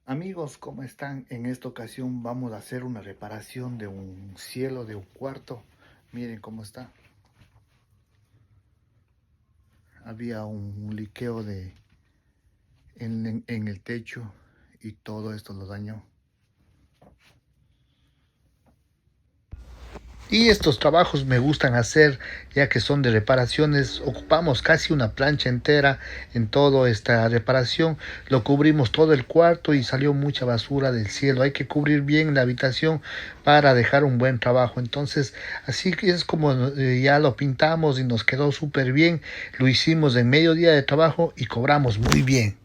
Amigos, ¿cómo están? En esta ocasión vamos a hacer una reparación de un cielo de un cuarto. Miren cómo está. Había un liqueo en el techo y todo esto lo dañó. Y estos trabajos me gustan hacer ya que son de reparaciones. Ocupamos casi una plancha entera en toda esta reparación. Lo cubrimos todo el cuarto y salió mucha basura del cielo. Hay que cubrir bien la habitación para dejar un buen trabajo. Entonces, así que es como ya lo pintamos y nos quedó súper bien. Lo hicimos en medio día de trabajo y cobramos muy bien.